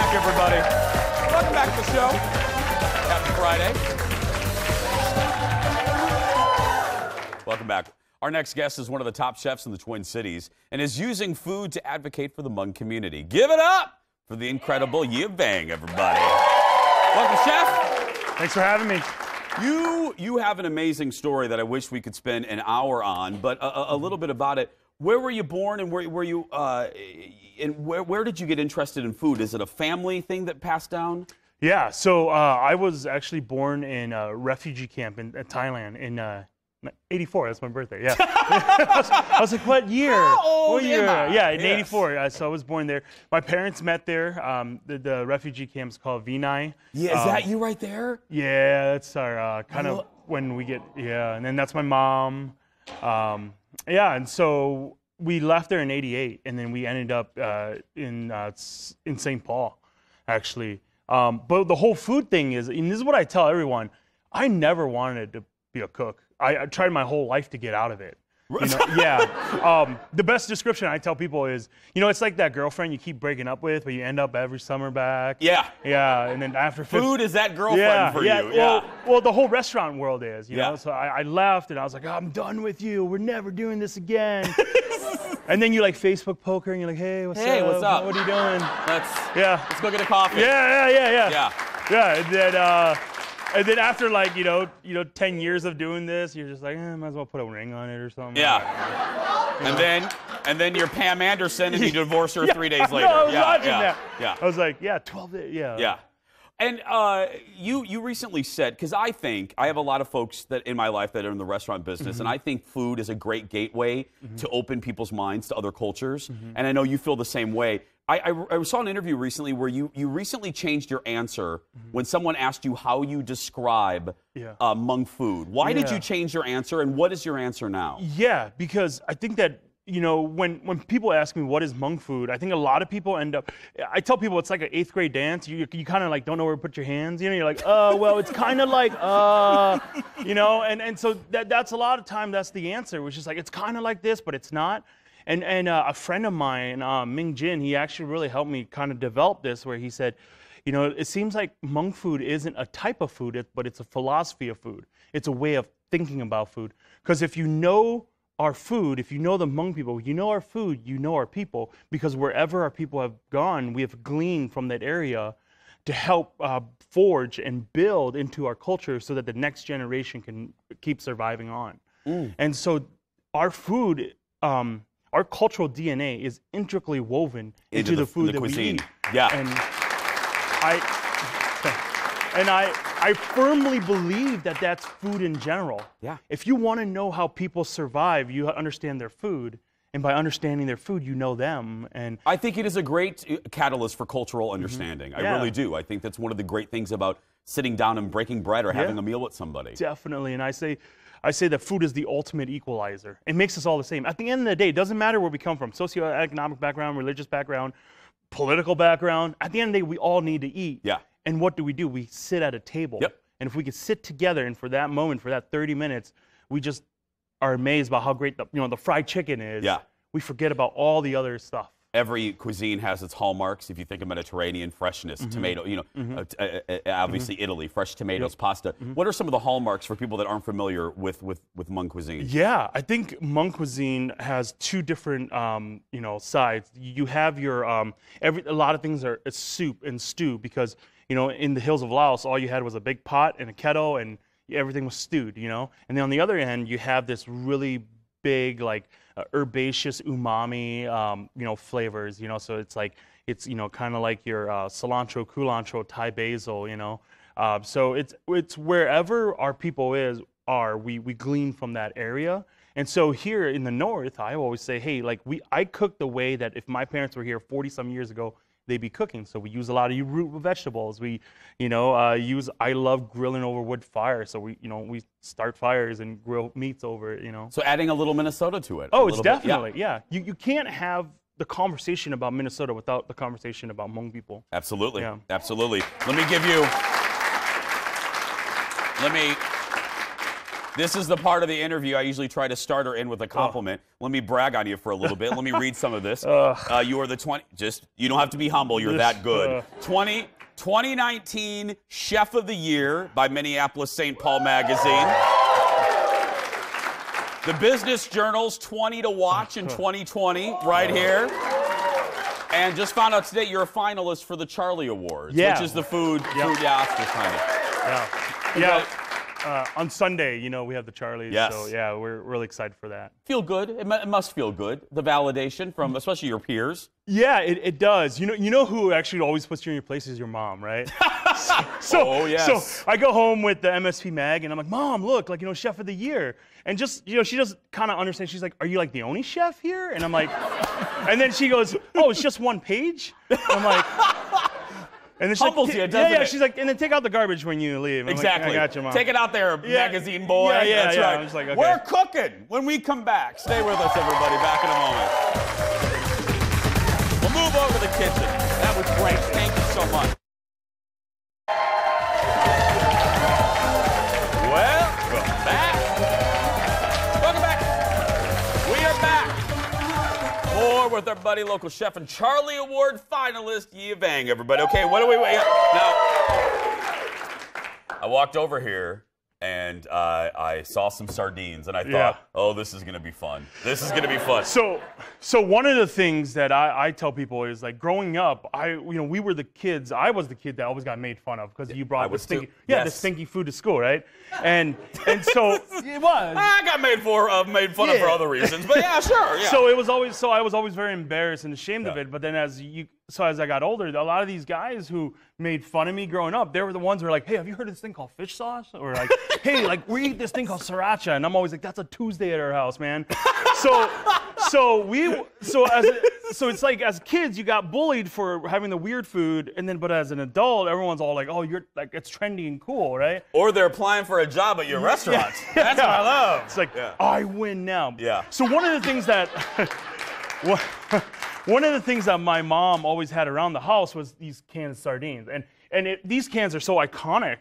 back, everybody. Welcome back to the show. Happy Friday. Welcome back. Our next guest is one of the top chefs in the Twin Cities and is using food to advocate for the Hmong community. Give it up for the incredible Yia Vang, everybody. Welcome, Chef. Thanks for having me. You have an amazing story that I wish we could spend an hour on, but a little bit about it. Where were you born, and where did you get interested in food? Is it a family thing that passed down? Yeah, so I was actually born in a refugee camp in Thailand in '84. That's my birthday. Yeah. I was like, what year? How old what year? am I? Yeah, in Yes. '84. So I was born there. My parents met there. The refugee camp is called Vinai. Yeah, is that you right there? Yeah, that's our kind of when we get, and then that's my mom. Yeah, and so we left there in '88, and then we ended up in St. Paul, actually. But the whole food thing is, and this is what I tell everyone, I never wanted to be a cook. I tried my whole life to get out of it. You know, yeah. The best description I tell people is, it's like that girlfriend you keep breaking up with, but you end up every summer back. Yeah. Yeah, and then after Food is that girlfriend for you. Yeah. Well, the whole restaurant world is, you Yeah. know. So I left, and I was like, I'm done with you. We're never doing this again. And then you like Facebook poker, and you're like, hey, what's up? What are you doing? Let's go get a coffee. Yeah. And then after 10 years of doing this, you're just like, might as well put a ring on it or something. Yeah. And then you're Pam Anderson and you divorce her 3 days later. No, I was watching that. Yeah. I was like, 12 days, Yeah. And you recently said, because I think I have a lot of folks that in my life that are in the restaurant business, and I think food is a great gateway to open people's minds to other cultures. And I know you feel the same way. I saw an interview recently where you recently changed your answer when someone asked you how you describe Hmong food. Why did you change your answer, and what is your answer now? Yeah, because I think that, when people ask me what is Hmong food, I think a lot of people end up, I tell people it's like an 8th grade dance. You kind of like don't know where to put your hands. You're like, well, it's kind of like, and so that's a lot of time that's the answer, which is like, it's kind of like this, but it's not. And a friend of mine, Ming Jin, he actually really helped me kind of develop this, where he said, it seems like Hmong food isn't a type of food, but it's a philosophy of food. It's a way of thinking about food. Because if you know our food, if you know the Hmong people, you know our food, you know our people, because wherever our people have gone, we have gleaned from that area to help forge and build into our culture so that the next generation can keep surviving on. And so our food, our cultural DNA is intricately woven into the food that cuisine. we eat. Yeah. And I firmly believe that that's food in general. Yeah. If you want to know how people survive, you understand their food. And by understanding their food, you know them. And I think it is a great catalyst for cultural understanding. I really do. I think that's one of the great things about sitting down and breaking bread or having a meal with somebody. Definitely. And I say that food is the ultimate equalizer. It makes us all the same. At the end of the day, it doesn't matter where we come from, socioeconomic background, religious background, political background. At the end of the day, we all need to eat. Yeah. And what do? We sit at a table. Yep. And if we could sit together, and for that moment, for that 30 minutes, we just are amazed by how great the fried chicken is. Yeah. We forget about all the other stuff. Every cuisine has its hallmarks. If you think of Mediterranean, freshness, tomato, obviously Italy, fresh tomatoes, pasta. What are some of the hallmarks for people that aren't familiar with Hmong cuisine? Yeah, I think Hmong cuisine has two different, sides. You have your, a lot of things are soup and stew because, in the hills of Laos, all you had was a big pot and a kettle and everything was stewed, And then on the other end, you have this really big, herbaceous umami, flavors, So it's like, kind of like your cilantro, culantro, Thai basil, So it's wherever our people we glean from that area. And so here in the North, I always say, hey, I cook the way that if my parents were here 40 some years ago, they'd be cooking. So we use a lot of root vegetables. We, I love grilling over wood fire. So we start fires and grill meats over it, So adding a little Minnesota to it. Oh, it's definitely, yeah. You can't have the conversation about Minnesota without the conversation about Hmong people. Absolutely, yeah. Absolutely. This is the part of the interview I usually try to start her in with a compliment. Let me brag on you for a little bit. Let me read some of this. You are the you don't have to be humble. You're that good. 2019 Chef of the Year by Minneapolis St. Paul Magazine. The Business Journal's 20 to watch in 2020, right here. And just found out today you're a finalist for the Charlie Awards, which is the food Oscars kind of. Yeah. On Sunday, you know, we have the Charlies. Yes. So, yeah, we're really excited for that. Feel good. It must feel good. The validation from especially your peers. Yeah, it does. You know who actually always puts you in your place is your mom, right? So I go home with the MSP mag, and I'm like, Mom, look, like, you know, Chef of the Year. And just, you know, she doesn't kind of understand. She's like, are you like the only chef here? And I'm like, and then she goes, oh, it's just one page? I'm like, and then she's humbles you, doesn't it? She's like, and then take out the garbage when you leave. I'm Exactly. Like, I got you, Mom. Take it out there, magazine boy. Yeah, That's right. I'm just like, okay. We're cooking when we come back. Stay with us, everybody. Back in a moment. We'll move over to the kitchen. That was great. Thank you so much. Welcome back. Welcome back. We are back. More with our buddy, local chef and Charlie Award finalist, Yia Vang, everybody. Okay, what do we wait? Now, I walked over here and I saw some sardines, and I thought, oh, this is going to be fun. This is going to be fun. So one of the things that I tell people is, like, growing up, we were the kids. I was the kid that always got made fun of because you brought the stinky food to school, right? And so it was. I got made fun of for other reasons, but yeah, sure. Yeah. So I was always very embarrassed and ashamed of it. But then as I got older, a lot of these guys who made fun of me growing up, they were the ones who were like, hey, have you heard of this thing called fish sauce? Or like, hey, like, we eat this thing called sriracha. And I'm always like, that's a Tuesday at our house, man. So it's like, as kids, you got bullied for having the weird food, but as an adult, everyone's all like, oh, you're like, it's trendy and cool, right? Or they're applying for a job at your restaurant. That's what I love. It's like, I win now. Yeah. So one of the things that my mom always had around the house was these canned sardines, and these cans are so iconic.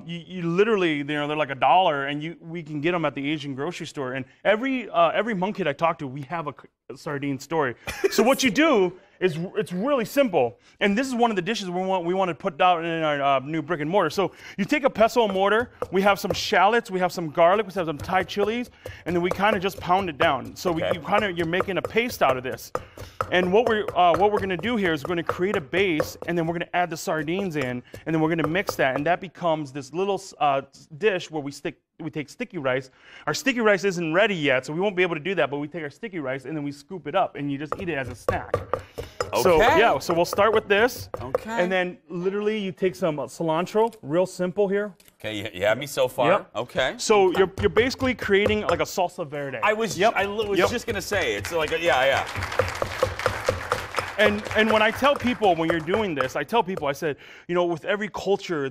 You literally, they're like $1, and we can get them at the Asian grocery store. And every Hmong kid I talk to, we have a sardine story. So what you do is, it's really simple. And this is one of the dishes we want to put out in our new brick and mortar. So you take a pestle mortar. We have some shallots. We have some garlic. We have some Thai chilies, and then we kind of just pound it down. So you're making a paste out of this. And what we're going to do here is we're going to create a base, and then we're going to add the sardines in, and then we're going to mix that, and that becomes this little dish where we take sticky rice. Our sticky rice isn't ready yet, so we won't be able to do that, but we take our sticky rice and then we scoop it up, and you just eat it as a snack. Okay. So we'll start with this. Okay. And then literally you take some cilantro, real simple here. Okay, you have me so far. Yep. Okay. So you're basically creating like a salsa verde. I was just going to say, it's like, yeah. And when I tell people, when you're doing this, I said, you know, with every culture,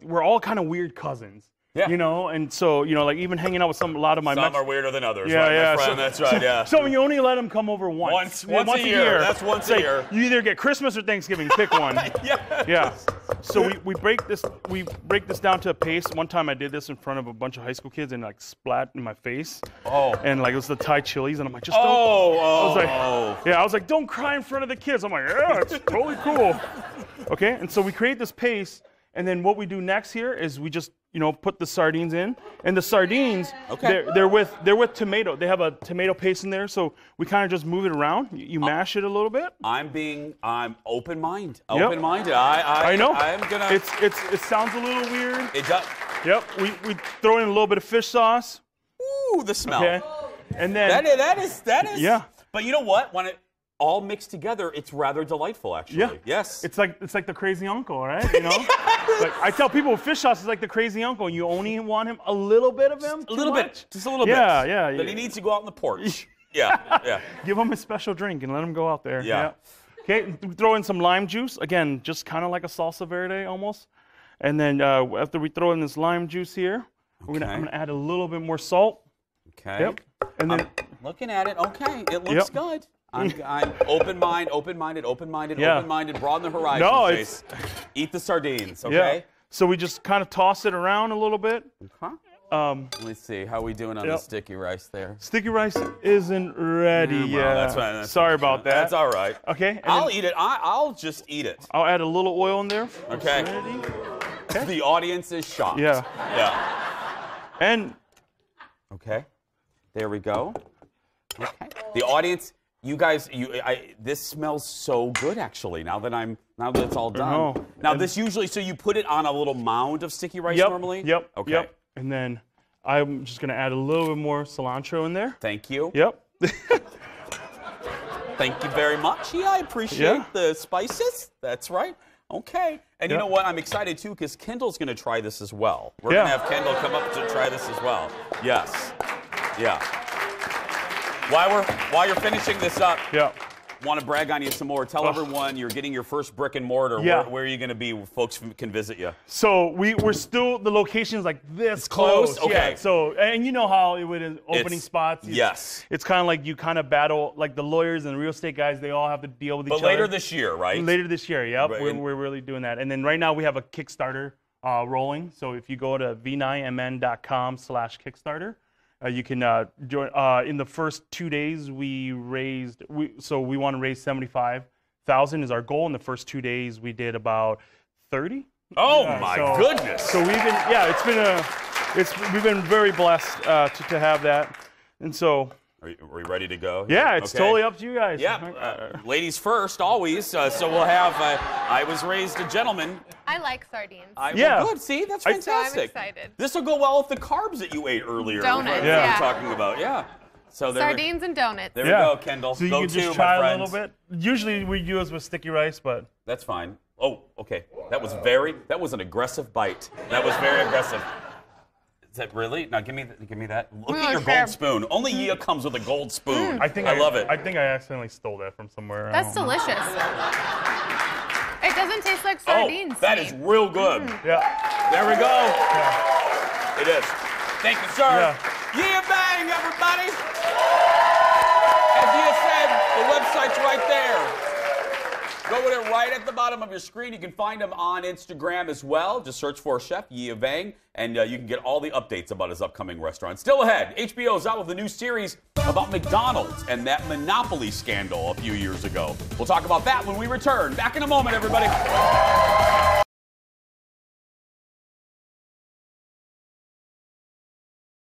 we're all kind of weird cousins. Yeah. You know, and so, you know, like even hanging out with a lot of my Some are weirder than others, yeah, right, yeah. my friend? That's right, yeah. So you only let them come over once a year. That's once a year. You either get Christmas or Thanksgiving, pick one. Yeah. So we break this down to a paste. One time I did this in front of a bunch of high school kids and like splat in my face. Oh. And like it was the Thai chilies, and I'm like, just don't. I was like, don't cry in front of the kids. I'm like, yeah, it's totally cool. Okay, and so we create this paste, and then what we do next here is we just, you know, put the sardines in, and the sardines, they're with tomato. They have a tomato paste in there, so we kind of just move it around. You mash it a little bit. I'm open-minded. Yep. Open-minded. I know. I'm gonna. It sounds a little weird. It does. Yep. We throw in a little bit of fish sauce. Ooh, the smell. Okay. And then that is. Yeah. But you know what? When it all mixed together, it's rather delightful, actually. Yeah. Yes. It's like the crazy uncle, right? You know. Like I tell people, fish sauce is like the crazy uncle. You only want him a little bit of him. A little bit. Just a little bit. Yeah. But he needs to go out on the porch. Yeah. Give him a special drink and let him go out there. Yeah. Okay. Throw in some lime juice. Again, just kind of like a salsa verde almost. And then after we throw in this lime juice here, I'm gonna add a little bit more salt. Okay. Yep. And then I'm looking at it. Okay. It looks good. I'm open-minded, broaden the horizon. No, Eat the sardines, okay? Yeah. So we just kind of toss it around a little bit. Okay. Let's see. How are we doing on the sticky rice there? Sticky rice isn't ready yet. Well, that's fine. Sorry about that. That's all right. Okay. I'll eat it. I'll just eat it. I'll add a little oil in there. Okay. Okay. The audience is shocked. Yeah. Yeah. And okay. There we go. Okay. The audience, you guys, this smells so good actually. Now that it's all done. Now this usually, so you put it on a little mound of sticky rice normally? Yep. Okay. Yep. And then I'm just gonna add a little bit more cilantro in there. Thank you. Yep. Thank you very much. Yeah, I appreciate the spices. That's right. Okay. And you know what? I'm excited too because Kendall's going to try this as well. We're going to have Kendall come up to try this as well. Yes. Yeah. While you're finishing this up, want to brag on you some more. Tell everyone you're getting your first brick and mortar. Yeah. Where are you going to be where folks can visit you? So we're still, the location's like this close? Okay. Yeah. So, and you know how it would opening spots. Yes. It's kind of like you kind of battle, like the lawyers and the real estate guys, they all have to deal with each other. But later this year, right? Later this year, yep. Right. We're really doing that. And then right now we have a Kickstarter rolling. So if you go to vinaimn.com/Kickstarter, you can join. In the first 2 days, we want to raise 75,000 is our goal. In the first 2 days, we did about 30. Oh my goodness! So we've been, we've been very blessed to have that, and so. Are we ready to go? Yeah, it's totally up to you guys. Yeah, ladies first, always. So we'll have. I was raised a gentleman. I like sardines. Well, good. See, that's fantastic. So I'm excited. This will go well with the carbs that you ate earlier. Donuts. We were talking about. Yeah. So sardines and donuts. There we go, Kendall. So you go can just try a little bit. Usually we use with sticky rice, but that's fine. Oh, okay. That was an aggressive bite. That was very aggressive. Is that really? Now give me that. Look at your gold spoon. Only Yia comes with a gold spoon. I love it. I think I accidentally stole that from somewhere. That's delicious. It doesn't taste like sardines. Oh, that is real good. Yeah. There we go. Yeah. It is. Thank you, sir. Yeah. Yia Vang, everybody. As Yia said, the website's right there. Go with it right at the bottom of your screen. You can find him on Instagram as well. Just search for Chef Yia Vang, and you can get all the updates about his upcoming restaurant. Still ahead, HBO is out with a new series about McDonald's and that monopoly scandal a few years ago. We'll talk about that when we return. Back in a moment, everybody.